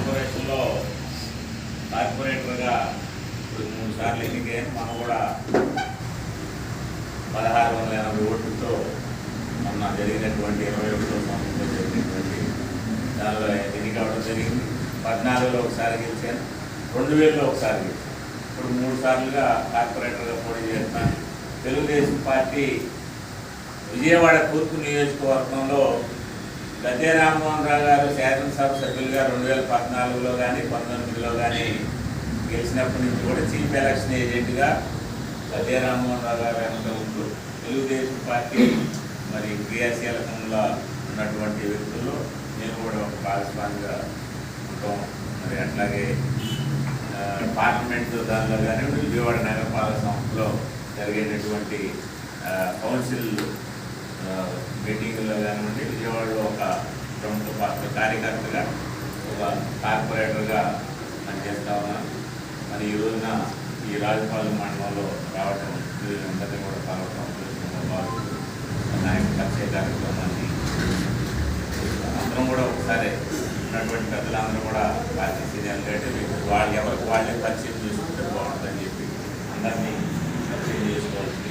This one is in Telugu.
కార్పొరేషన్లో కార్పొరేటర్గా ఇప్పుడు 3 సార్లు ఎన్నికైనా మనం కూడా 1680 ఓట్లతో మొన్న జరిగినటువంటి 21వ సంవత్సరంలో జరిగినటువంటి దానిలో ఎన్నికవడం జరిగింది. 14లో ఒకసారి గెలిచాను, 2000లో ఒకసారి గెలిచాను. ఇప్పుడు 3 సార్లుగా కార్పొరేటర్గా పోటీ చేస్తున్నాను. తెలుగుదేశం పార్టీ విజయవాడ తూర్పు నియోజకవర్గంలో గద్దె రామ్మోహన్ రావు గారు శాసనసభ సభ్యులుగా 2014లో కానీ 19లో కానీ గెలిచినప్పటి నుంచి కూడా చీఫ్ ఎలక్షన్ ఏజెంట్గా గద్దె రామ్మోహన్ రావు గారు వెనక ఉంటూ తెలుగుదేశం పార్టీ మరి క్రియాశీలకంగా ఉన్నటువంటి వ్యక్తుల్లో నేను కూడా ఒక భాగస్వామిగా ఉంటాం. మరి అట్లాగే పార్లమెంటు దానిలో కానీ విజయవాడ నగరపాలక సంస్థలో జరిగేటటువంటి కౌన్సిల్ మీటింగుల్లో కానివ్వండి, విజయవాడలో ఒక ప్రముఖ పాత్ర కార్యకర్తగా ఒక కార్పొరేటర్గా పనిచేస్తా ఉన్నాను. మరి ఈ రోజున ఈ రాజపాలెం మండలంలో రావటం అందరినీ కూడా కలవటం నాయకులు కలిసే కార్యక్రమాన్ని అందరం కూడా ఒకసారి ఉన్నటువంటి పెద్దలందరూ కూడా పార్టీ సీనియర్లు కంటే వాళ్ళు ఎవరికి వాళ్ళే పరిచయం చేసుకుంటే బాగుంటుందని చెప్పి అందరినీ పరిచయం చేసుకోవాల్సింది.